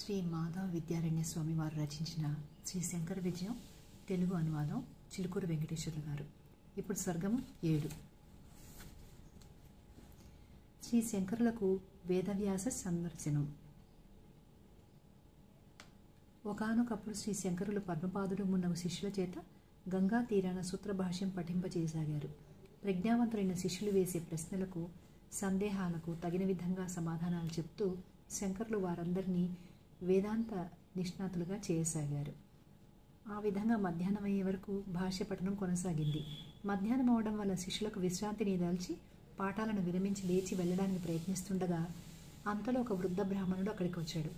శ్రీ మాధవ విద్యారణ్య స్వామి వారు రచించిన శ్రీ శంకర విజయం తెలుగు అనువాదం చిలుకూరు వెంకటేశ్వర్లు గారు. ఇప్పుడు స్వర్గం 7. శ్రీ శంకరులకు వేదవ్యాస సందర్శనం. ఒకానొకప్పుడు శ్రీ శంకరులు పద్మపాదుడు మున్నగు శిష్యుల చేత గంగా తీరాన సూత్రభాష్యం పఠింపజేసాగారు. ప్రజ్ఞావంతులైన శిష్యులు వేసే ప్రశ్నలకు సందేహాలకు తగిన విధంగా సమాధానాలు చెప్తూ శంకరులు వారందరినీ వేదాంత నిష్ణాతులుగా చేయసాగారు. ఆ విధంగా మధ్యాహ్నం అయ్యే వరకు భాష్య పఠనం కొనసాగింది. మధ్యాహ్నం అవడం వల్ల శిష్యులకు విశ్రాంతిని దాల్చి పాఠాలను విరమించి లేచి వెళ్ళడానికి ప్రయత్నిస్తుండగా అంతలో ఒక వృద్ధ బ్రాహ్మణుడు అక్కడికి వచ్చాడు.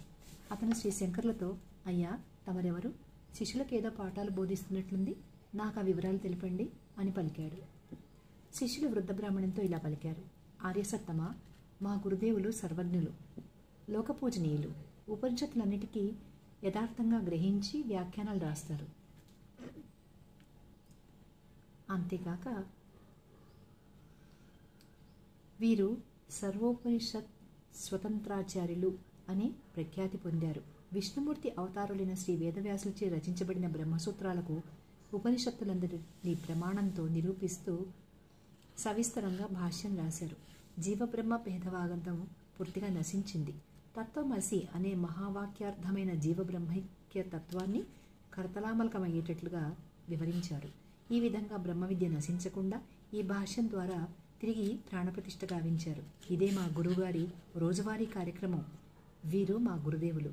అతను శ్రీ శంకరులతో, అయ్యా, తమరెవరు? శిష్యులకు ఏదో పాఠాలు బోధిస్తున్నట్లుంది, నాకు ఆ వివరాలు తెలిపండి అని పలికాడు. శిష్యులు వృద్ధ బ్రాహ్మణునితో ఇలా పలికారు. ఆర్యసత్తమా, మా గురుదేవులు సర్వజ్ఞులు, లోకపూజనీయులు, ఉపనిషత్తులన్నిటికీ యథార్థంగా గ్రహించి వ్యాఖ్యానాలు రాస్తారు. అంతేకాక వీరు సర్వోపనిషత్ స్వతంత్రాచార్యులు అని ప్రఖ్యాతి పొందారు. విష్ణుమూర్తి అవతారులైన శ్రీ వేదవ్యాసులచే రచించబడిన బ్రహ్మసూత్రాలకు ఉపనిషత్తులందరినీ ప్రమాణంతో నిరూపిస్తూ సవిస్తరంగా భాష్యం రాశారు. జీవబ్రహ్మ భేదవాగంతం పూర్తిగా నశించింది. తత్వమసి అనే మహావాక్యార్థమైన జీవబ్రహ్మైక్య తత్వాన్ని కరతలామలకమయ్యేటట్లుగా వివరించారు. ఈ విధంగా బ్రహ్మ విద్య నశించకుండా ఈ భాష్యం ద్వారా తిరిగి ప్రాణప్రతిష్ఠ గావించారు. ఇదే మా గురువుగారి రోజువారీ కార్యక్రమం. వీరు మా గురుదేవులు.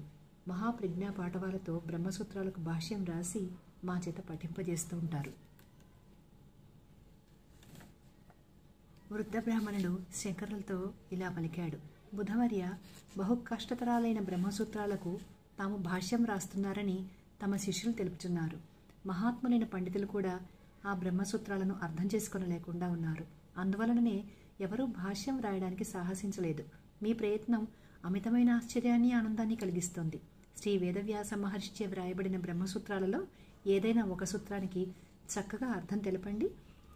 మహాప్రజ్ఞా పాఠవాలతో బ్రహ్మసూత్రాలకు భాష్యం రాసి మా చేత పఠింపజేస్తూ ఉంటారు. వృద్ధ బ్రాహ్మణుడు శంకరులతో ఇలా పలికాడు. బుధవర్య, బహు కష్టతరాలైన బ్రహ్మసూత్రాలకు తాము భాష్యం రాస్తున్నారని తమ శిష్యులు తెలుపుతున్నారు. మహాత్ములైన పండితులు కూడా ఆ బ్రహ్మసూత్రాలను అర్థం చేసుకోలేకుండా ఉన్నారు. అందువలననే ఎవరూ భాష్యం రాయడానికి సాహసించలేదు. మీ ప్రయత్నం అమితమైన ఆశ్చర్యాన్ని, ఆనందాన్ని కలిగిస్తోంది. శ్రీ వేదవ్యాస మహర్షిచే వ్రాయబడిన బ్రహ్మసూత్రాలలో ఏదైనా ఒక సూత్రానికి చక్కగా అర్థం తెలపండి.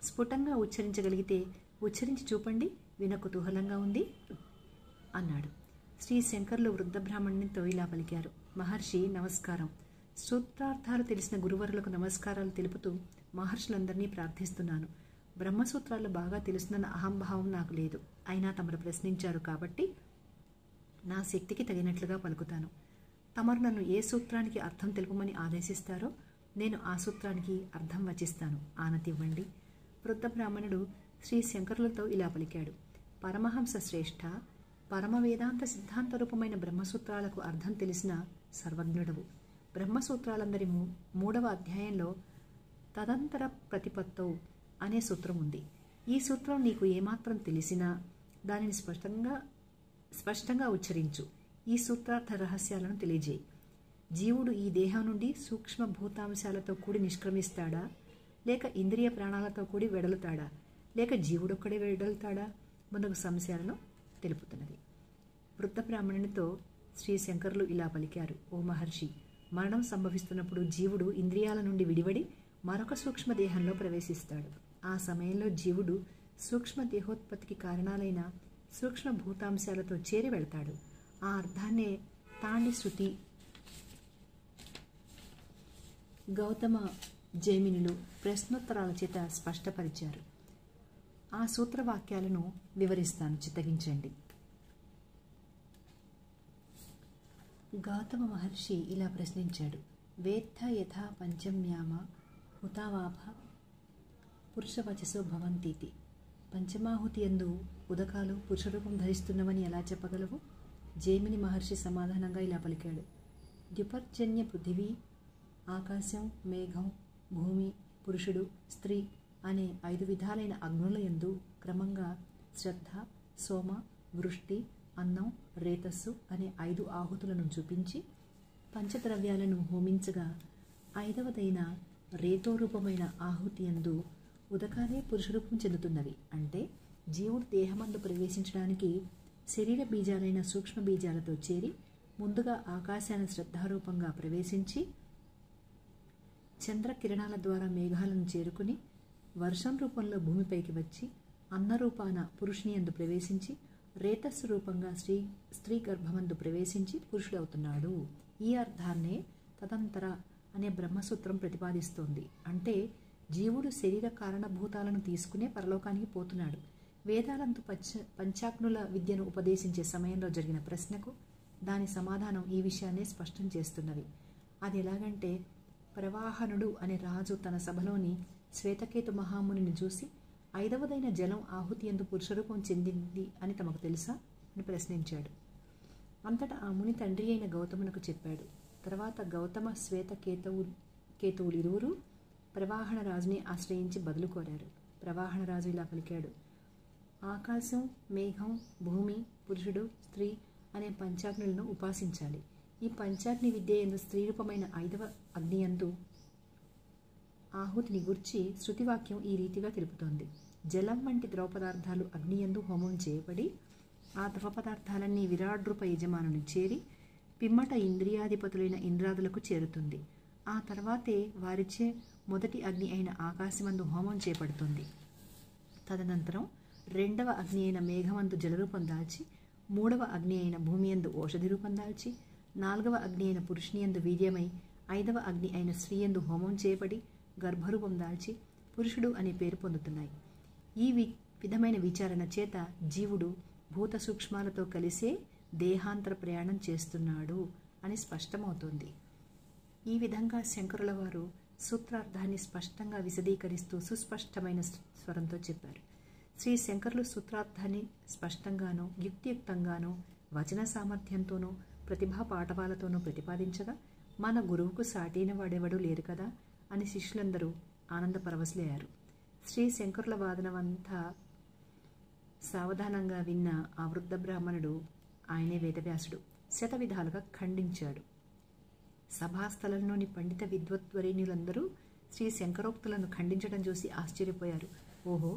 స్ఫుటంగా ఉచ్చరించగలిగితే ఉచ్చరించి చూపండి, విన కుతూహలంగా ఉంది అన్నాడు. శ్రీ శంకరులు వృద్ధ బ్రాహ్మణునితో ఇలా పలికారు. మహర్షి నమస్కారం. సూత్రార్థాలు తెలిసిన గురువరులకు నమస్కారాలు తెలుపుతూ మహర్షులందరినీ ప్రార్థిస్తున్నాను. బ్రహ్మసూత్రాలు బాగా తెలుసునన్న అహంభావం నాకు లేదు. అయినా తమరు ప్రశ్నించారు కాబట్టి నా శక్తికి తగినట్లుగా పలుకుతాను. తమరు నన్ను ఏ సూత్రానికి అర్థం తెలుపమని ఆదేశిస్తారో నేను ఆ సూత్రానికి అర్థం వచిస్తాను. ఆనతివ్వండి. వృద్ధ బ్రాహ్మణుడు శ్రీ శంకరులతో ఇలా పలికాడు. పరమహంస శ్రేష్ఠ, పరమ వేదాంత సిద్ధాంత రూపమైన బ్రహ్మసూత్రాలకు అర్థం తెలిసిన సర్వజ్ఞుడవు. బ్రహ్మసూత్రాలందరి 3వ అధ్యాయంలో తదంతర ప్రతిపత్తౌ అనే సూత్రం ఉంది. ఈ సూత్రం నీకు ఏమాత్రం తెలిసినా దానిని స్పష్టంగా ఉచ్చరించు. ఈ సూత్రార్థ రహస్యాలను తెలియజేయి. జీవుడు ఈ దేహం నుండి సూక్ష్మ భూతాంశాలతో కూడి నిష్క్రమిస్తాడా, లేక ఇంద్రియ ప్రాణాలతో కూడి వెడలుతాడా, లేక జీవుడొక్కడే వెడలుతాడా మొదలగు సంశయాలను తెలుపుతున్నది. వృద్ధ బ్రాహ్మణునితో శ్రీ శంకరులు ఇలా పలికారు. ఓ మహర్షి, మరణం సంభవిస్తున్నప్పుడు జీవుడు ఇంద్రియాల నుండి విడివడి మరొక సూక్ష్మదేహంలో ప్రవేశిస్తాడు. ఆ సమయంలో జీవుడు సూక్ష్మ దేహోత్పత్తికి కారణాలైన సూక్ష్మ భూతాంశాలతో చేరి వెళ్తాడు. ఆ అర్థాన్నే తాండి శృతి గౌతమ జైమినులు ప్రశ్నోత్తరాల చేత స్పష్టపరిచారు. ఆ సూత్రవాక్యాలను వివరిస్తాను, చిత్తగించండి. గౌతమ మహర్షి ఇలా ప్రశ్నించాడు. వేత్త యథా పంచమ్యామ హుతావాభ పురుషవచసో భవంతీతి. పంచమాహుతి యందు ఉదకాలు పురుషరూపం ధరిస్తున్నవని ఎలా చెప్పగలవు? జైమిని మహర్షి సమాధానంగా ఇలా పలికాడు. ద్యుపర్జన్య పృథివీ, ఆకాశం, మేఘం, భూమి, పురుషుడు, స్త్రీ అనే 5 విధాలైన అగ్నుల యందు క్రమంగా శ్రద్ధ, సోమ, వృష్టి, అన్నం, రేతస్సు అనే 5 ఆహుతులను చూపించి పంచద్రవ్యాలను హోమించగా 5వదైన రేతోరూపమైన ఆహుతి యందు ఉదకాలే పురుషరూపం చెందుతున్నవి. అంటే జీవుడు దేహమందు ప్రవేశించడానికి శరీర బీజాలైన సూక్ష్మ బీజాలతో చేరి ముందుగా ఆకాశాన్ని శ్రద్ధారూపంగా ప్రవేశించి చంద్రకిరణాల ద్వారా మేఘాలను చేరుకుని వర్షం రూపంలో భూమిపైకి వచ్చి అన్నరూపాన పురుషుని యందు ప్రవేశించి రేతస్సు రూపంగా స్త్రీ గర్భమందు ప్రవేశించి పురుషుడవుతున్నాడు. ఈ అర్థాన్నే తదంతర అనే బ్రహ్మసూత్రం ప్రతిపాదిస్తోంది. అంటే జీవుడు శరీర కారణభూతాలను తీసుకునే పరలోకానికి పోతున్నాడు. వేదాలంతు పంచాగ్నుల విద్యను ఉపదేశించే సమయంలో జరిగిన ప్రశ్నకు దాని సమాధానం ఈ విషయాన్నే స్పష్టం చేస్తున్నవి. అది ఎలాగంటే, ప్రవాహనుడు అనే రాజు తన సభలోని శ్వేతకేతు మహామునిని చూసి 5వదైన జలం ఆహుతి ఎందు పురుషరూపం చెందింది అని తమకు తెలుసా అని ప్రశ్నించాడు. అంతటా ఆ ముని తండ్రి అయిన గౌతమునకు చెప్పాడు. తర్వాత గౌతమ కేతువులు ఇరువురు ప్రవాహన రాజుని ఆశ్రయించి బదులు కోరారు. ప్రవాహన రాజు ఇలా పలికాడు: ఆకాశం, మేఘం, భూమి, పురుషుడు, స్త్రీ అనే పంచాగ్నులను ఉపాసించాలి. ఈ పంచాగ్ని విద్య యందు స్త్రీరూపమైన 5వ అగ్ని యందు ఆహుతిని గుర్చి శృతివాక్యం ఈ రీతిగా తెలుపుతోంది. జలం వంటి ద్రవ పదార్థాలు అగ్నియందు హోమం చేయబడి ఆ ద్రవ పదార్థాలన్నీ విరాడ్రూప యజమానుని చేరి పిమ్మట ఇంద్రియాధిపతులైన ఇంద్రాదులకు చేరుతుంది. ఆ తర్వాతే వారిచే మొదటి అగ్ని అయిన ఆకాశమందు హోమం చేపడుతుంది. తదనంతరం 2వ అగ్ని అయిన మేఘమందు జలరూపం దాల్చి, 3వ అగ్ని అయిన భూమియందు ఓషధి రూపం దాల్చి, 4వ అగ్ని అయిన పురుషునియందు వీర్యమై, 5వ అగ్ని అయిన స్త్రీయందు హోమం చేయబడి గర్భరూపం దాల్చి పురుషుడు అనే పేరు పొందుతున్నాయి. ఈ విధమైన విచారణ చేత జీవుడు భూత సూక్ష్మాలతో కలిసే దేహాంతర ప్రయాణం చేస్తున్నాడు అని స్పష్టమవుతోంది. ఈ విధంగా శంకరుల వారు సూత్రార్థాన్ని స్పష్టంగా విశదీకరిస్తూ సుస్పష్టమైన స్వరంతో చెప్పారు. శ్రీ శంకరులు సూత్రార్థాన్ని స్పష్టంగానూ యుక్తియుక్తంగానూ వచన సామర్థ్యంతోనూ ప్రతిభా పాఠవాలతోనూ ప్రతిపాదించగా మన గురువుకు సాటైన వాడెవడూ లేరు కదా అని శిష్యులందరూ ఆనందపరవశులయ్యారు. శ్రీ శంకరుల వాదనమంతా సావధానంగా విన్న ఆ వృద్ధ బ్రాహ్మణుడు, ఆయనే వేదవ్యాసుడు, శతవిధాలుగా ఖండించాడు. సభాస్థలంలోని పండిత విద్వద్వరేణ్యులందరూ శ్రీ శంకరోక్తులను ఖండించడం చూసి ఆశ్చర్యపోయారు. ఓహో,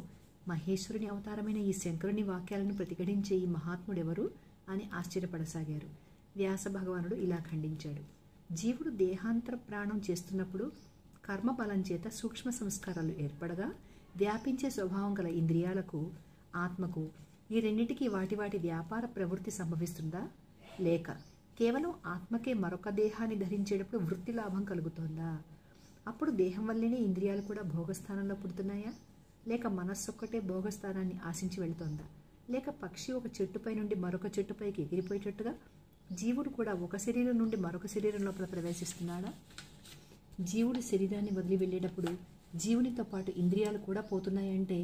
మహేశ్వరుని అవతారమైన ఈ శంకరుని వాక్యాలను ప్రతిఘటించే ఈ మహాత్ముడెవరు అని ఆశ్చర్యపడసాగారు. వ్యాస భగవానుడు ఇలా ఖండించాడు. జీవుడు దేహాంతర ప్రాణం చేస్తున్నప్పుడు కర్మబలం చేత సూక్ష్మ సంస్కారాలు ఏర్పడగా వ్యాపించే స్వభావం గల ఇంద్రియాలకు, ఆత్మకు ఈ రెండింటికి వాటి వాటి వ్యాపార ప్రవృత్తి సంభవిస్తుందా? లేక కేవలం ఆత్మకే మరొక దేహాన్ని ధరించేటప్పుడు వృత్తి లాభం కలుగుతోందా? అప్పుడు దేహం వల్లనే ఇంద్రియాలు కూడా భోగస్థానంలో పుడుతున్నాయా? లేక మనస్సొక్కటే భోగస్థానాన్ని ఆశించి వెళుతోందా? లేక పక్షి ఒక చెట్టుపై నుండి మరొక చెట్టుపైకి ఎగిరిపోయేటట్టుగా జీవుడు కూడా ఒక శరీరం నుండి మరొక శరీరం లోపల ప్రవేశిస్తున్నాడా? జీవుడు శరీరాన్ని వదిలి వెళ్ళేటప్పుడు జీవునితో పాటు ఇంద్రియాలు కూడా పోతున్నాయంటే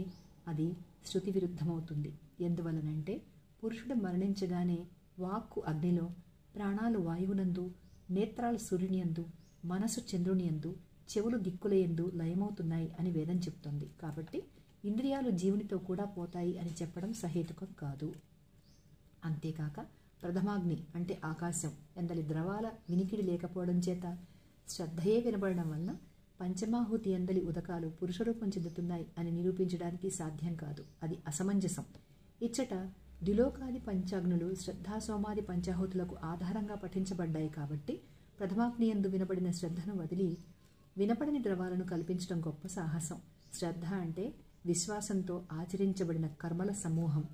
అది శృతి విరుద్ధమవుతుంది. ఎందువలనంటే పురుషుడు మరణించగానే వాక్కు అగ్నిలో, ప్రాణాలు వాయువునందు, నేత్రాలు సూర్యునియందు, మనసు చంద్రునియందు, చెవులు దిక్కులయందు లయమవుతున్నాయి అని వేదం చెప్తోంది. కాబట్టి ఇంద్రియాలు జీవునితో కూడా పోతాయి అని చెప్పడం సహేతుకం కాదు. అంతేకాక ప్రథమాగ్ని అంటే ఆకాశం ఎందలి ద్రవాల వినికిడి లేకపోవడం చేత శ్రద్ధయే వినబడడం వలన పంచమాహుతి ఎందలి ఉదకాలు పురుషరూపం చెందుతున్నాయి అని నిరూపించడానికి సాధ్యం కాదు. అది అసమంజసం. ఇచ్చట ద్విలోకాది పంచాగ్నులు శ్రద్ధాసోమాది పంచాహుతులకు ఆధారంగా పఠించబడ్డాయి. కాబట్టి ప్రథమాగ్ని యందు వినబడిన శ్రద్ధను వదిలి వినపడని ద్రవాలను కల్పించడం గొప్ప సాహసం. శ్రద్ధ అంటే విశ్వాసంతో ఆచరించబడిన కర్మల సమూహం,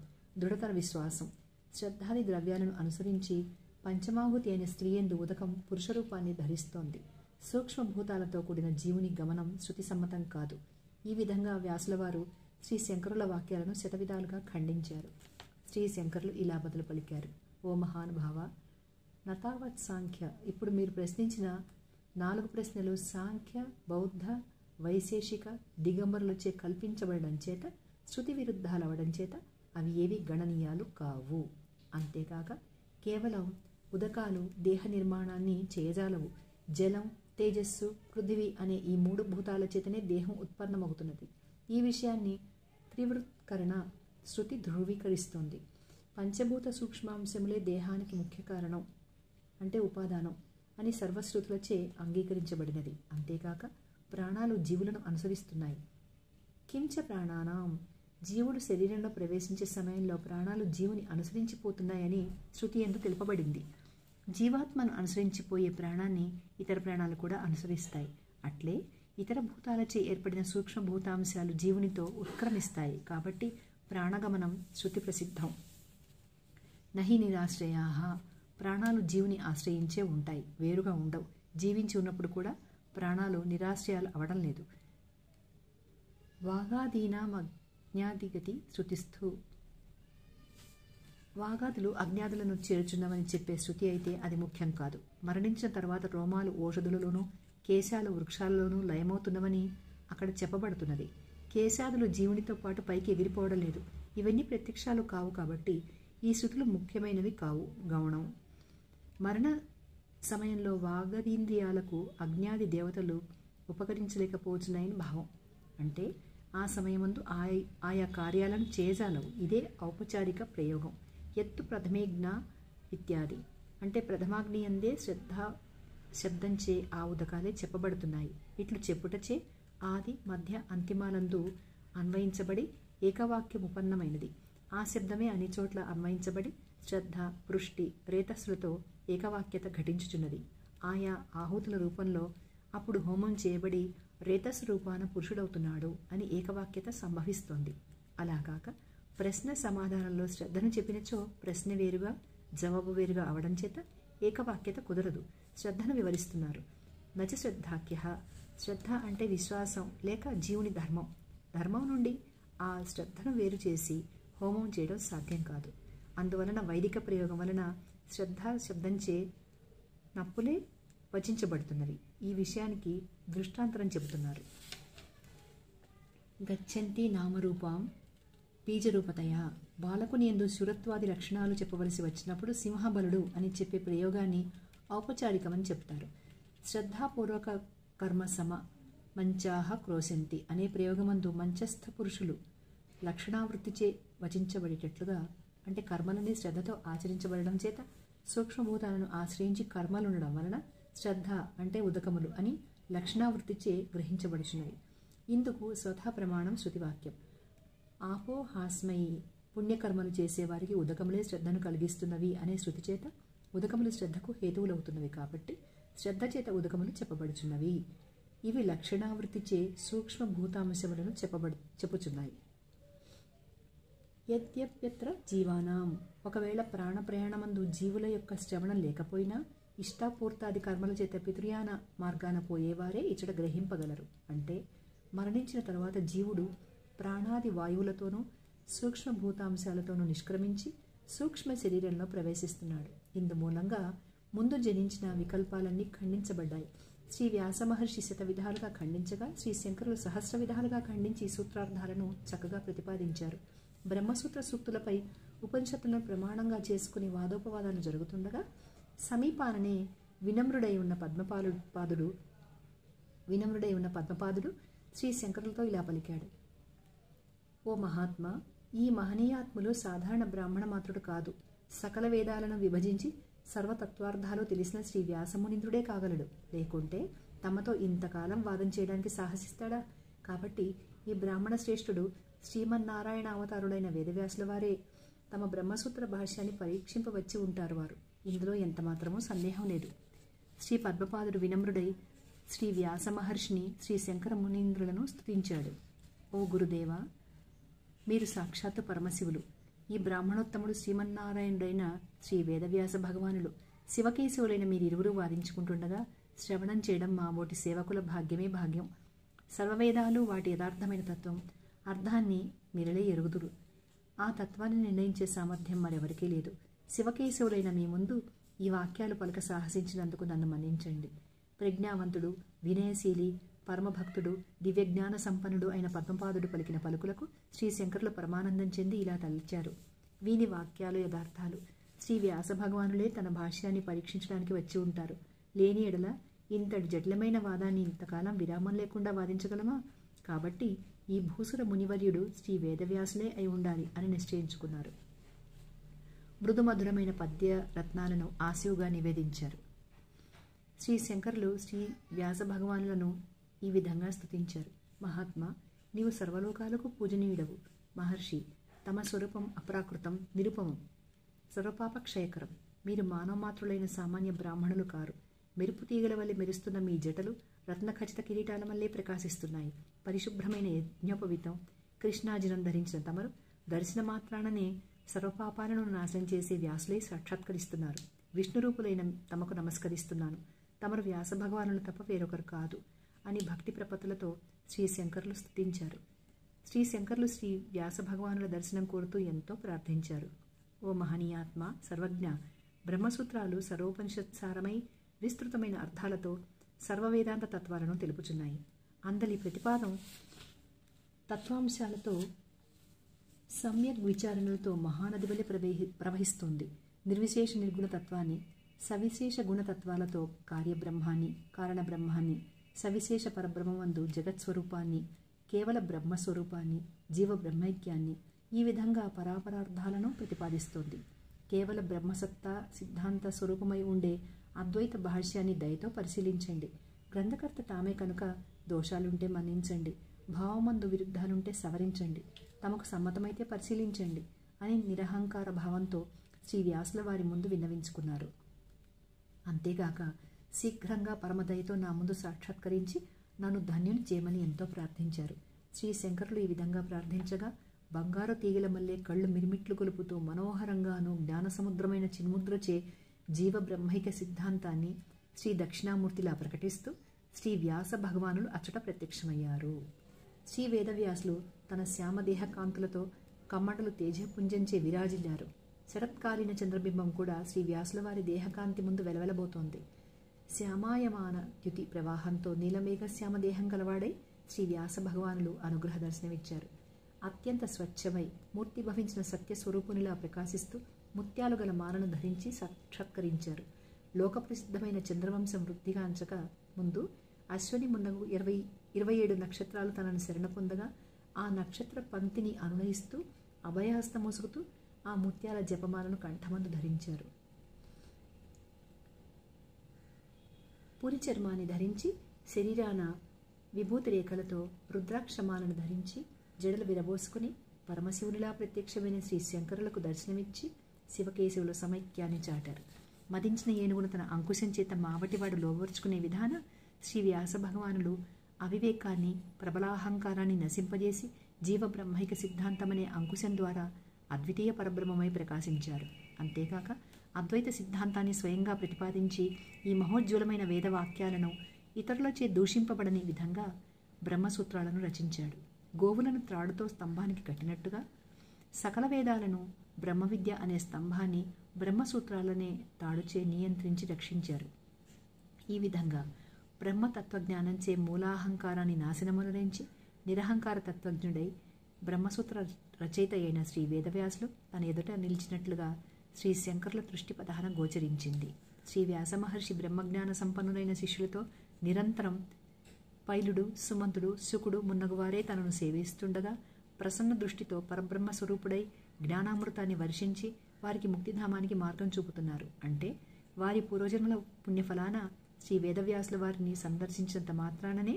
దృఢతర విశ్వాసం. శ్రద్ధాది ద్రవ్యాలను అనుసరించి పంచమాహుతి అయిన స్త్రీయందు ఉదకం పురుషరూపాన్ని ధరిస్తోంది. సూక్ష్మభూతాలతో కూడిన జీవుని గమనం శృతి సమ్మతం కాదు. ఈ విధంగా వ్యాసులవారు శ్రీ శంకరుల వాక్యాలను శతవిధాలుగా ఖండించారు. శ్రీ శంకరులు ఇలా బదులు పలికారు. ఓ మహానుభావ, నతావత్ సాంఖ్య. ఇప్పుడు మీరు ప్రశ్నించిన 4 ప్రశ్నలు సాంఖ్య, బౌద్ధ, వైశేషిక, దిగంబరులచే కల్పించబడడం చేత, శృతి విరుద్ధాలవడం చేత అవి ఏవి గణనీయాలు కావు. అంతేకాక కేవలం ఉదకాలు దేహ నిర్మాణాన్ని చేయజాలవు. జలం, తేజస్సు, పృథివీ అనే ఈ 3 భూతాల చేతనే దేహం ఉత్పన్నమవుతున్నది. ఈ విషయాన్ని త్రివృత్కరణ శృతి ధృవీకరిస్తోంది. పంచభూత సూక్ష్మాంశములే దేహానికి ముఖ్య కారణం అంటే ఉపాదానం అని సర్వశ్రుతులచే అంగీకరించబడినది. అంతేకాక ప్రాణాలు జీవులను అనుసరిస్తున్నాయి. కించ ప్రాణానాం, జీవుడు శరీరంలో ప్రవేశించే సమయంలో ప్రాణాలు జీవుని అనుసరించిపోతున్నాయని శృతి యందు తెలుపబడింది. జీవాత్మను అనుసరించిపోయే ప్రాణాన్ని ఇతర ప్రాణాలు కూడా అనుసరిస్తాయి. అట్లే ఇతర భూతాలచే ఏర్పడిన సూక్ష్మభూతాంశాలు జీవునితో ఉత్క్రమిస్తాయి. కాబట్టి ప్రాణగమనం శృతి ప్రసిద్ధం. నహి నిరాశ్రయాః ప్రాణాలు జీవుని ఆశ్రయించే ఉంటాయి, వేరుగా ఉండవు. జీవించి ఉన్నప్పుడు కూడా ప్రాణాలు నిరాశ్రయాలు అవడం లేదు. వాగాదీనామజ్ఞాదిగతి శృతిస్థు. వాగాదులు అజ్ఞాదులను చేర్చున్నవని చెప్పే శృతి అయితే అది ముఖ్యం కాదు. మరణించిన తర్వాత రోమాలు ఓషధులలోనూ కేశాలు వృక్షాలలోనూ లయమవుతున్నవని అక్కడ చెప్పబడుతున్నది. కేశాదులు జీవునితో పాటు పైకి ఎగిరిపోవడం లేదు. ఇవన్నీ ప్రత్యక్షాలు కావు కాబట్టి ఈ శృతులు ముఖ్యమైనవి కావు. గౌణం. మరణ సమయంలో వాగదీంద్రియాలకు అజ్ఞాది దేవతలు ఉపకరించలేకపోతున్నాయని భావం. అంటే ఆ సమయమందు ఆయా కార్యాలను చేయజాలవు. ఇదే ఔపచారిక ప్రయోగం. ఎత్తు ప్రథమేజ్ఞ ఇత్యాది. అంటే ప్రథమాగ్ని అందే శబ్దంచే ఆ ఉదకాలే చెప్పబడుతున్నాయి. ఇట్లు చెప్పుటచే ఆది మధ్య అంతిమాలందు అన్వయించబడి ఏకవాక్యం ఉపన్నమైనది. ఆ శబ్దమే అన్ని చోట్ల అన్వయించబడి శ్రద్ధ, పృష్టి, రేతస్సులతో ఏకవాక్యత ఘటించుచున్నది. ఆయా ఆహుతుల రూపంలో అప్పుడు హోమం చేయబడి రేతస్సు రూపాన పురుషుడవుతున్నాడు అని ఏకవాక్యత సంభవిస్తోంది. అలాగాక ప్రశ్న సమాధానంలో శ్రద్ధను చెప్పినచో ప్రశ్న వేరుగా జవాబు వేరుగా అవడం చేత ఏకవాక్యత కుదరదు. శ్రద్ధను వివరిస్తున్నారు. నచ శ్రద్ధాఖ్య. శ్రద్ధ అంటే విశ్వాసం లేక జీవుని ధర్మం. ధర్మం నుండి ఆ శ్రద్ధను వేరు చేసి హోమం చేయడం సాధ్యం కాదు. అందువలన వైదిక ప్రయోగం వలన శ్రద్ధ శబ్దంచే నప్పులే వచించబడుతున్నవి. ఈ విషయానికి దృష్టాంతరం చెబుతున్నారు. గచ్చంతి నామరూపాం బీజరూపతయా. బాలకుని యందు శూరత్వాది లక్షణాలు చెప్పవలసి వచ్చినప్పుడు సింహబలుడు అని చెప్పే ప్రయోగాన్ని ఔపచారికమని చెప్తారు. శ్రద్ధాపూర్వక కర్మ సమ మంచాహ క్రోశంతి అనే ప్రయోగమందు మంచస్థ పురుషులు లక్షణావృత్తిచే వచించబడేటట్లుగా, అంటే కర్మలని శ్రద్ధతో ఆచరించబడడం చేత సూక్ష్మభూతాలను ఆశ్రయించి కర్మలుండడం వలన శ్రద్ధ అంటే ఉదకములు అని లక్షణావృత్తిచే గ్రహించబడుచున్నవి. ఇందుకు స్వతః ప్రమాణం శృతివాక్యం. ఆపో హాస్మయి. పుణ్యకర్మలు చేసేవారికి ఉదకములే శ్రద్ధను కలిగిస్తున్నవి అనే శృతి చేత ఉదకములు శ్రద్ధకు హేతువులవుతున్నవి కాబట్టి శ్రద్ధ చేత ఉదకములు చెప్పబడుచున్నవి. ఇవి లక్షణావృత్తిచే సూక్ష్మభూతాంశములను చెప్పుచున్నాయి. యద్యప్యత్ర జీవానాం. ఒకవేళ ప్రాణప్రయాణమందు జీవుల యొక్క శ్రవణం లేకపోయినా ఇష్టాపూర్తాది కర్మల చేత పితృయాన మార్గాన పోయేవారే ఇచ్చట గ్రహింపగలరు. అంటే మరణించిన తర్వాత జీవుడు ప్రాణాది వాయువులతోనూ సూక్ష్మభూతాంశాలతోనూ నిష్క్రమించి సూక్ష్మ శరీరంలో ప్రవేశిస్తున్నాడు. ఇందుమూలంగా ముందు జనించిన వికల్పాలన్నీ ఖండించబడ్డాయి. శ్రీ వ్యాస మహర్షి శతవిధాలుగా ఖండించగా శ్రీ శంకరులు సహస్ర విధాలుగా ఖండించి సూత్రార్థాలను చక్కగా ప్రతిపాదించారు. బ్రహ్మసూత్ర సూక్తులపై ఉపనిషత్తులను ప్రమాణంగా చేసుకుని వాదోపవాదాలు జరుగుతుండగా సమీపాననే వినమ్రుడై ఉన్న పద్మపాదుడు శ్రీ శంకరులతో ఇలా పలికాడు. ఓ మహాత్మా, ఈ మహనీయాత్ములు సాధారణ బ్రాహ్మణ మాత్రుడు కాదు. సకల వేదాలను విభజించి సర్వతత్వార్థాలు తెలిసిన శ్రీ వ్యాసమునింద్రుడే కాగలడు. లేకుంటే తమతో ఇంతకాలం వాదం చేయడానికి సాహసిస్తాడా? కాబట్టి ఈ బ్రాహ్మణ శ్రేష్ఠుడు శ్రీమన్నారాయణ అవతారుడైన వేదవ్యాసుల వారే. తమ బ్రహ్మసూత్ర భాష్యాన్ని పరీక్షింపవచ్చి ఉంటారు వారు. ఇందులో ఎంతమాత్రమూ సందేహం లేదు. శ్రీ పద్మపాదుడు వినమ్రుడై శ్రీ వ్యాస మహర్షిని, శ్రీ శంకర మునీంద్రులను స్తుతించాడు. ఓ గురుదేవా, మీరు సాక్షాత్తు పరమశివులు. ఈ బ్రాహ్మణోత్తముడు శ్రీమన్నారాయణుడైన శ్రీ వేదవ్యాస భగవానులు, శివకేశవులైన మీరిరువురు వాదించుకుంటుండగా శ్రవణం చేయడం మా బోటి సేవకుల భాగ్యమే భాగ్యం. సర్వవేదాలు వాటి యథార్థమైన తత్వం, అర్థాన్ని మీరలే ఎరుగుదురు. ఆ తత్వాన్ని నిర్ణయించే సామర్థ్యం మరెవరికీ లేదు. శివకేశవులైన మీ ముందు ఈ వాక్యాలు పలక సాహసించినందుకు నన్ను మన్నించండి. ప్రజ్ఞావంతుడు, వినయశీలి, పరమభక్తుడు, దివ్యజ్ఞాన సంపన్నుడు అయిన పద్మపాదుడు పలికిన పలుకులకు శ్రీ శంకరులు పరమానందం చెంది ఇలా తలిచారు. వీని వాక్యాలు యథార్థాలు. శ్రీ వ్యాస భగవానులే తన భాష్యాన్ని పరీక్షించడానికి వచ్చి ఉంటారు. లేని ఎడల ఇంతటి జటిలమైన వాదాన్ని ఇంతకాలం విరామం లేకుండా వాదించగలమా? కాబట్టి ఈ భూసుర మునివర్యుడు శ్రీ వేదవ్యాసులే అయి ఉండాలి అని నిశ్చయించుకున్నారు. మృదుమధురమైన పద్య రత్నాలను ఆశువుగా నివేదించారు. శ్రీ శంకరులు శ్రీ వ్యాస భగవానులను ఈ విధంగా స్తుతించారు. మహాత్మా, నీవు సర్వలోకాలకు పూజనీయుడవు. మహర్షి, తమ స్వరూపం అప్రాకృతం, నిరుపమం, సర్వపాప క్షయకరం. మీరు మానవమాత్రులైన సామాన్య బ్రాహ్మణులు కారు. మెరుపు తీగల వల్లే మెరుస్తున్న మీ జటలు రత్నఖచిత కిరీటాల వల్లే ప్రకాశిస్తున్నాయి. పరిశుభ్రమైన యజ్ఞోపవీతం కృష్ణాజినం ధరించిన తమరు దర్శన మాత్రాననే సర్వపాపాలను నాశనం చేసే వ్యాసులై సాక్షాత్కరిస్తున్నారు. విష్ణురూపులైన తమకు నమస్కరిస్తున్నాను. తమరు వ్యాస భగవానులు తప్ప వేరొకరు కాదు అని భక్తి ప్రపత్తులతో శ్రీ శంకరులు స్తుతించారు. శ్రీ శంకరులు శ్రీ వ్యాస భగవానుల దర్శనం కోరుతూ ఎంతో ప్రార్థించారు. ఓ మహనీయాత్మ, సర్వజ్ఞ, బ్రహ్మసూత్రాలు సర్వోపనిషత్సారమై విస్తృతమైన అర్థాలతో సర్వవేదాంత తత్వాలను తెలుపుచున్నాయి. అందలి ప్రతిపాదం తత్వాంశాలతో సమ్యక్ విచారణలతో మహానది వలె ప్రవహిస్తోంది. నిర్విశేష నిర్గుణ తత్వాన్ని, సవిశేష గుణతత్వాలతో కార్యబ్రహ్మాన్ని, కారణబ్రహ్మాన్ని, సవిశేష పరబ్రహ్మమందు జగత్స్వరూపాన్ని, కేవల బ్రహ్మస్వరూపాన్ని, జీవ బ్రహ్మైక్యాన్ని, ఈ విధంగా పరాపరార్థాలను ప్రతిపాదిస్తోంది. కేవల బ్రహ్మసత్తా సిద్ధాంత స్వరూపమై ఉండే అద్వైత భాష్యాన్ని దయతో పరిశీలించండి. గ్రంథకర్త తామే కనుక దోషాలుంటే మన్నించండి, భావమందు విరుద్ధాలుంటే సవరించండి, తమకు సమ్మతమైతే పరిశీలించండి అని నిరహంకార భావంతో శ్రీ వ్యాసుల వారి ముందు విన్నవించుకున్నారు. అంతేగాక శీఘ్రంగా పరమదయతో నా ముందు సాక్షాత్కరించి నన్ను ధన్యుని చేయమని ఎంతో ప్రార్థించారు. శ్రీ శంకరులు ఈ విధంగా ప్రార్థించగా బంగారు తీగల మల్లె కళ్ళు మిరిమిట్లు కొలుపుతూ మనోహరంగాను జ్ఞానసముద్రమైన చిన్ముద్రచే జీవ బ్రహ్మైక సిద్ధాంతాన్ని శ్రీ దక్షిణామూర్తిలా ప్రకటిస్తూ శ్రీ వ్యాస భగవానులు అచ్చట ప్రత్యక్షమయ్యారు. శ్రీ వేదవ్యాసులు తన శ్యామదేహ కాంతులతో కమ్మటలు తేజపుంజంచే విరాజిల్లారు. శరత్కాలీన చంద్రబింబం కూడా శ్రీ వ్యాసుల వారి దేహకాంతి ముందు వెలవెలబోతోంది. శ్యామాయమాన ద్యుతి ప్రవాహంతో నీలమేఘ శ్యామదేహం గలవాడై శ్రీ వ్యాస భగవానులు అనుగ్రహ దర్శనమిచ్చారు. అత్యంత స్వచ్ఛమై మూర్తి భవించిన సత్యస్వరూపునిలా ప్రకాశిస్తూ ముత్యాలు గల మాలను ధరించి సాక్షాత్కరించారు. లోకప్రసిద్ధమైన చంద్రవంశం వృద్ధిగాంచక ముందు అశ్వని మున్నగు 27 నక్షత్రాలు తనను శరణ పొందగా ఆ నక్షత్ర పంక్తిని అనునయిస్తూ అభయహస్త మోసుకుతూ ఆ ముత్యాల జపమాలను కంఠమందు ధరించారు. పురి చర్మాన్ని ధరించి శరీరాన విభూతి రేఖలతో రుద్రాక్షమాలను ధరించి జడలు విరబోసుకుని పరమశివునిలా ప్రత్యక్షమైన శ్రీ శంకరులకు దర్శనమిచ్చి శివకేశవుల సమైక్యాన్ని చాటారు. మదించిన ఏనుగును తన అంకుశం చేత మావటివాడు లోబర్చుకునే విధాన శ్రీ వ్యాస భగవానులు అవివేకాన్ని, ప్రబలాహంకారాన్ని నశింపజేసి జీవ బ్రహ్మైక సిద్ధాంతమనే అంకుశం ద్వారా అద్వితీయ పరబ్రహ్మమై ప్రకాశించారు. అంతేకాక అద్వైత సిద్ధాంతాన్ని స్వయంగా ప్రతిపాదించి ఈ మహోజ్వలమైన వేదవాక్యాలను ఇతరులచే దూషింపబడని విధంగా బ్రహ్మసూత్రాలను రచించాడు. గోవులను త్రాడుతో స్తంభానికి కట్టినట్టుగా సకల వేదాలను బ్రహ్మ విద్య అనే స్తంభాన్ని బ్రహ్మసూత్రాలనే తాడుచే నియంత్రించి రక్షించారు. ఈ విధంగా బ్రహ్మతత్వజ్ఞానంచే మూలాహంకారాన్ని నాశనమునరించి నిరహంకార తత్వజ్ఞుడై బ్రహ్మసూత్ర రచయిత అయిన శ్రీ వేదవ్యాసులు తన ఎదుట నిలిచినట్లుగా శ్రీ శంకరుల దృష్టిపథాన గోచరించింది. శ్రీ వ్యాస మహర్షి బ్రహ్మజ్ఞాన సంపన్నులైన శిష్యులతో నిరంతరం పైలుడు, సుమంతుడు, శుకుడు మున్నగువారే తనను సేవిస్తుండగా ప్రసన్న దృష్టితో పరబ్రహ్మ స్వరూపుడై జ్ఞానామృతాన్ని వర్షించి వారికి ముక్తిధామానికి మార్గం చూపుతున్నారు. అంటే వారి పూర్వజన్మల పుణ్యఫలాన శ్రీ వేదవ్యాసుల వారిని సందర్శించినంత మాత్రాననే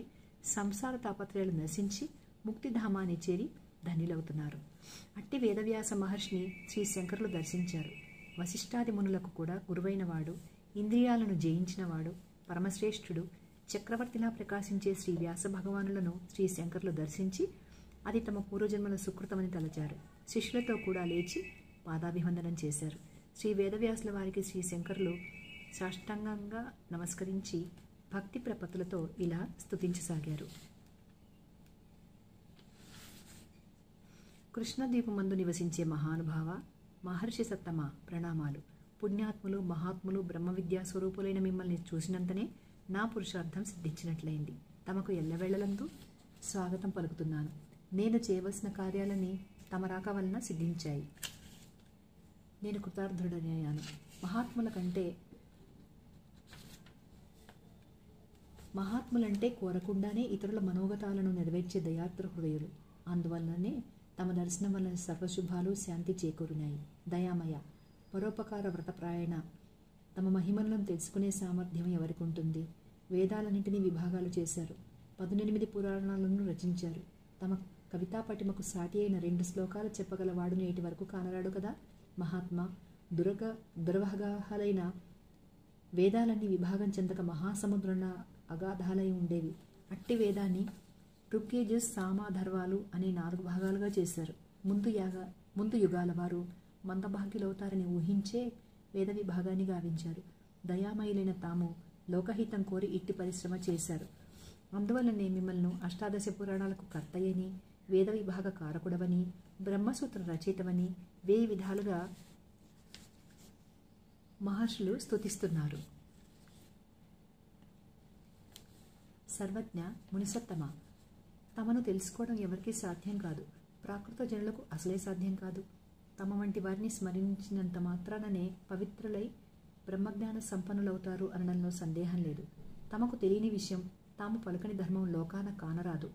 సంసార తాపత్రయాలు నశించి ముక్తిధామాన్ని చేరి ధన్యులవుతున్నారు. అట్టి వేదవ్యాస మహర్షిని శ్రీ శంకరులు దర్శించారు. వశిష్ఠాది మునులకు కూడా గురువైనవాడు, ఇంద్రియాలను జయించినవాడు, పరమశ్రేష్ఠుడు, చక్రవర్తిలా ప్రకాశించే శ్రీ వ్యాస భగవానులను శ్రీ శంకరులు దర్శించి అది తమ పూర్వజన్మల సుకృతమని తలచారు. శిష్యులతో కూడా లేచి పాదాభివందనం చేశారు. శ్రీ వేదవ్యాసుల వారికి శ్రీ శంకరులు సాష్టాంగంగా నమస్కరించి భక్తి ప్రపత్తులతో ఇలా స్తుతించసాగారు. కృష్ణద్వీపమందు నివసించే మహానుభావ, మహర్షి సత్తమ ప్రణామాలు. పుణ్యాత్ములు, మహాత్ములు, బ్రహ్మ విద్యా స్వరూపులైన మిమ్మల్ని చూసినంతనే నా పురుషార్థం సిద్ధించినట్లయింది. తమకు ఎల్లవేళలందు స్వాగతం పలుకుతున్నాను. నేను చేయవలసిన కార్యాలని తమ రాక వలన సిద్ధించాయి. నేను కృతార్థుడనయ్యాను. మహాత్ములంటే కోరకుండానే ఇతరుల మనోగతాలను నెరవేర్చే దయార్ద్ర హృదయులు. అందువలననే తమ దర్శనం వలన సర్వశుభాలు శాంతి చేకూరినాయి. దయామయ, పరోపకార వ్రతప్రాయణ, తమ మహిమలను తెలుసుకునే సామర్థ్యం ఎవరికి ఉంటుంది? వేదాలన్నింటినీ విభాగాలు చేశారు. 18 పురాణాలను రచించారు. తమ కవితా పటిమకు సాటి అయిన 2 శ్లోకాలు చెప్పగలవాడు నేటి వరకు కానరాడు కదా. మహాత్మా, దుర్వగాహాలైన వేదాలన్నీ విభాగం చెందక మహాసముద్రంలో అగాధాలై ఉండేవి. అట్టి వేదాన్ని ఋగ్యజుస్, సామాధర్వాలు అనే 4 భాగాలుగా చేశారు. ముందు యుగాల వారు మందభాగ్యులవుతారని ఊహించే వేద విభాగాన్ని గావించారు. దయామయులైన తాము లోకహితం కోరి ఇట్టి పరిశ్రమ చేశారు. అందువల్లనే మిమ్మల్ని అష్టాదశ పురాణాలకు కర్తయ్యని, వేద విభాగ కారకుడవని, బ్రహ్మసూత్ర రచయితవని 1000 విధాలుగా మహర్షులు స్తుతిస్తున్నారు. సర్వజ్ఞ మునిసత్తమ, తమను తెలుసుకోవడం ఎవరికీ సాధ్యం కాదు. ప్రాకృత జనులకు అసలే సాధ్యం కాదు. తమ వంటి వారిని స్మరించినంత మాత్రాననే పవిత్రులై బ్రహ్మజ్ఞాన సంపన్నులవుతారు అనడంలో సందేహం లేదు. తమకు తెలియని విషయం, తాము పలుకని ధర్మం లోకాన కానరాదు.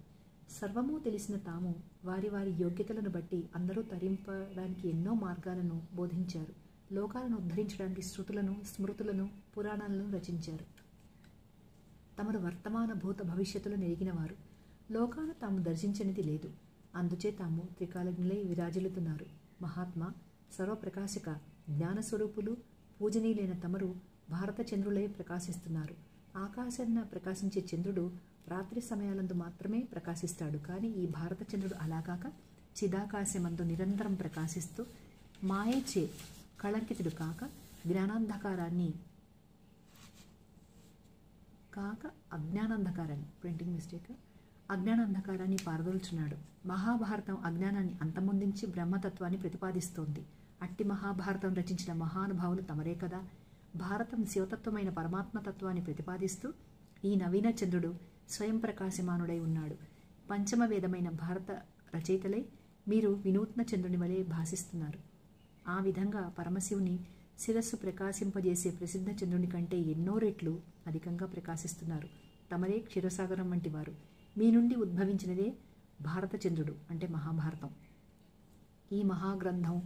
సర్వము తెలిసిన తాము వారి వారి యోగ్యతలను బట్టి అందరూ తరింపడానికి ఎన్నో మార్గాలను బోధించారు. లోకాలను ఉద్ధరించడానికి శృతులను, స్మృతులను, పురాణాలను రచించారు. తమరు వర్తమాన భూత భవిష్యత్తులు నెరిగినవారు. లోకాన తాము దర్శించనిది లేదు. అందుచే తాము త్రికాలజ్ఞులై విరాజిల్లుతున్నారు. మహాత్మా, సర్వప్రకాశిక జ్ఞానస్వరూపులు, పూజనీయులైన తమరు భారత చంద్రులై ప్రకాశిస్తున్నారు. ఆకాశాన ప్రకాశించే చంద్రుడు రాత్రి సమయాలందు మాత్రమే ప్రకాశిస్తాడు. కానీ ఈ భారత చంద్రుడు అలాగాక చిదాకాశమందు నిరంతరం ప్రకాశిస్తూ మాయచే కళంకితుడు కాక అజ్ఞానాంధకారాన్ని పారదోల్చున్నాడు. మహాభారతం అజ్ఞానాన్ని అంతమొందించి బ్రహ్మతత్వాన్ని ప్రతిపాదిస్తోంది. అట్టి మహాభారతం రచించిన మహానుభావులు తమరే కదా. భారతం శివతత్వమైన పరమాత్మతత్వాన్ని ప్రతిపాదిస్తూ ఈ నవీన చంద్రుడు స్వయం ప్రకాశమానుడై ఉన్నాడు. పంచమ వేదమైన భారత రచయితలై మీరు వినూత్న చంద్రుని వలె భాసిస్తున్నారు. ఆ విధంగా పరమశివుని శిరస్సు ప్రకాశింపజేసే ప్రసిద్ధ చంద్రుని కంటే ఎన్నో రెట్లు అధికంగా ప్రకాశిస్తున్నారు. తమరే క్షీరసాగరం వంటి వారు. మీ నుండి ఉద్భవించినదే భారత చంద్రుడు అంటే మహాభారతం. ఈ మహాగ్రంథం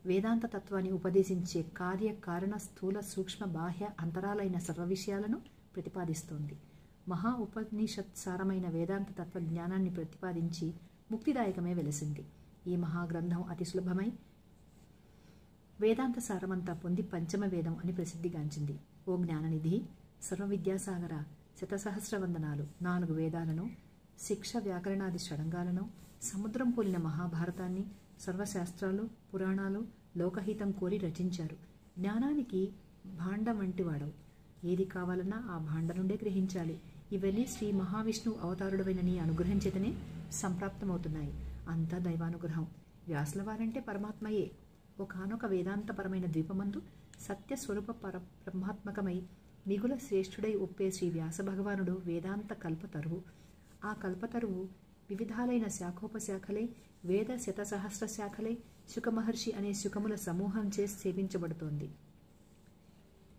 వేదాంత తత్వాన్ని ఉపదేశించే కార్య, కారణ, స్థూల, సూక్ష్మ, బాహ్య, అంతరాలైన సర్వ విషయాలను ప్రతిపాదిస్తోంది. మహా ఉపనిషత్ సారమైన వేదాంత తత్వ జ్ఞానాన్ని ప్రతిపాదించి ముక్తిదాయకమే వెలసింది. ఈ మహాగ్రంథం అతి సులభమై వేదాంత సారమంతా పొంది పంచమ వేదం అని ప్రసిద్ధిగాంచింది. ఓ జ్ఞాననిధి, సర్వ విద్యాసాగర, శతసహస్ర వందనాలు. 4 వేదాలను, శిక్ష, వ్యాకరణాది షడంగాలను, సముద్రం పోలిన మహాభారతాన్ని సర్వశాస్త్రాలు, పురాణాలు లోకహితం కోరి రచించారు. జ్ఞానానికి భాండం వంటి వాడవు. ఏది కావాలన్నా ఆ భాండ నుండే గ్రహించాలి. ఇవన్నీ శ్రీ మహావిష్ణువు అవతారుడమైన నీ అనుగ్రహం చేతనే సంప్రాప్తమవుతున్నాయి. అంతా దైవానుగ్రహం. వ్యాసుల వారంటే పరమాత్మయే. ఒకనొక వేదాంతపరమైన ద్వీపమందు సత్యస్వరూప బ్రహ్మాత్మకమై మిగుల శ్రేష్ఠుడై ఒప్పే శ్రీ వ్యాస భగవానుడు వేదాంత కల్పతరువు. ఆ కల్పతరువు వివిధాలైన శాఖోపశాఖలై వేద శతసహస్ర శాఖలై శుకమహర్షి అనే శుకముల సమూహం చేసి సేవించబడుతోంది.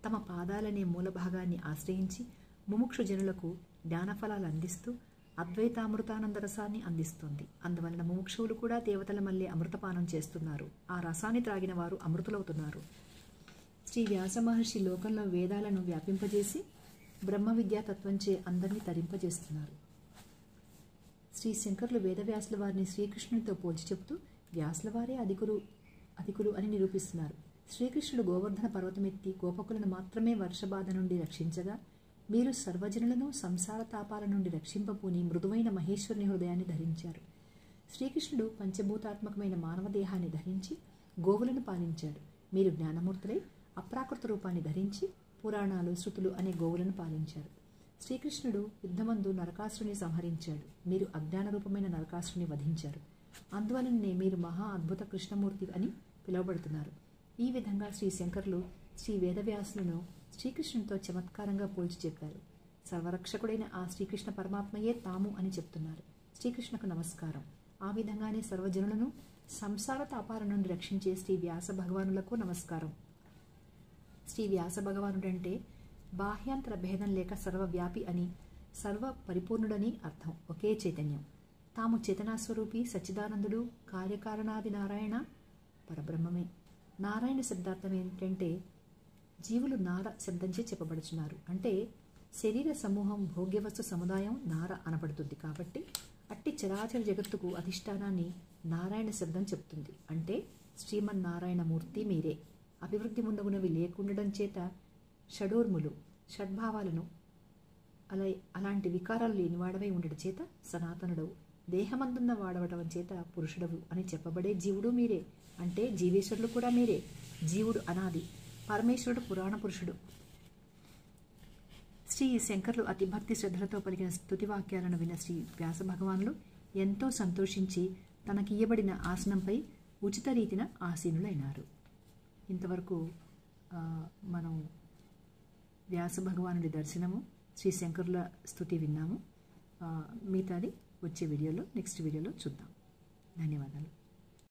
తమ పాదాలనే మూలభాగాన్ని ఆశ్రయించి ముముక్షు జనులకు జ్ఞానఫలాలు అందిస్తూ అద్వైతామృతానంద రసాన్ని అందిస్తోంది. అందువలన ముముక్షువులు కూడా దేవతల మల్లే అమృతపానం చేస్తున్నారు. ఆ రసాన్ని త్రాగిన వారు అమృతులవుతున్నారు. శ్రీ వ్యాస మహర్షి లోకంలో వేదాలను వ్యాపింపజేసి బ్రహ్మ విద్యాతత్వంచే అందరినీ తరింపజేస్తున్నారు. శ్రీ శంకరులు వేదవ్యాసుల వారిని శ్రీకృష్ణునితో పోల్చి చెబుతూ వ్యాసుల వారే అధికులు అని నిరూపిస్తున్నారు. శ్రీకృష్ణుడు గోవర్ధన పర్వతమెత్తి గోపకులను మాత్రమే వర్షబాధ నుండి రక్షించగా మీరు సర్వజనులను సంసార తాపాల నుండి రక్షింపబూని మృదువైన మహేశ్వరుని హృదయాన్ని ధరించారు. శ్రీకృష్ణుడు పంచభూతాత్మకమైన మానవ దేహాన్ని ధరించి గోవులను పాలించాడు. మీరు జ్ఞానమూర్తులై అప్రాకృత రూపాన్ని ధరించి పురాణాలు, శృతులు అనే గోవులను పాలించారు. శ్రీకృష్ణుడు యుద్ధమందు నరకాసురుని సంహరించాడు. మీరు అజ్ఞాన రూపమైన నరకాసురుని వధించారు. అందువలనే మీరు మహా అద్భుత కృష్ణమూర్తి అని పిలువబడుతున్నారు. ఈ విధంగా శ్రీ శంకరులు శ్రీ వేదవ్యాసులను శ్రీకృష్ణునితో చమత్కారంగా పోల్చి చెప్పారు. సర్వరక్షకుడైన ఆ శ్రీకృష్ణ పరమాత్మయే తాము అని చెప్తున్నారు. శ్రీకృష్ణకు నమస్కారం. ఆ విధంగానే సర్వజనులను సంసార తాపాల నుండి రక్షించే శ్రీ వ్యాస భగవానులకు నమస్కారం. శ్రీ వ్యాస భగవానుడంటే బాహ్యాంతర భేదం లేక సర్వవ్యాపి అని, సర్వ పరిపూర్ణుడని అర్థం. ఒకే చైతన్యం. తాము చేతనాస్వరూపి, సచ్చిదానందుడు, కార్యకారణాది నారాయణ పరబ్రహ్మమే. నారాయణ శబ్దార్థం ఏంటంటే జీవులు నార శబ్దంచే చెప్పబడుచున్నారు. అంటే శరీర సమూహం, భోగ్యవస్తు సముదాయం నార అనబడుతుంది. కాబట్టి అట్టి చరాచర జగత్తుకు అధిష్టానాన్ని నారాయణ శబ్దం చెప్తుంది. అంటే శ్రీమన్నారాయణమూర్తి మీరే. అభివృద్ధి ముందగునవి లేకుండడం చేత షడోర్ములు, షడ్భావాలను అలాంటి వికారాలు లేనివాడవై ఉండడం చేత సనాతనుడవు. దేహమందున్న వాడవటం చేత పురుషుడవు అని చెప్పబడే జీవుడు మీరే. అంటే జీవేశ్వరులు కూడా మీరే. జీవుడు అనాది, పరమేశ్వరుడు పురాణ పురుషుడు. శ్రీ శంకర్లు అతి భక్తి శ్రద్ధలతో పలికిన స్తుతి వాక్యాలను విన్న శ్రీ వ్యాస భగవానులు ఎంతో సంతోషించి తనకియ్యబడిన ఆసనంపై ఉచిత రీతిన ఆసీనులైనారు. ఇంతవరకు మనం వ్యాస భగవానుడి దర్శనము, శ్రీ శంకరుల స్తుతి విన్నాము. మిగతాది వచ్చే వీడియోలో, నెక్స్ట్ వీడియోలో చూద్దాం. ధన్యవాదాలు.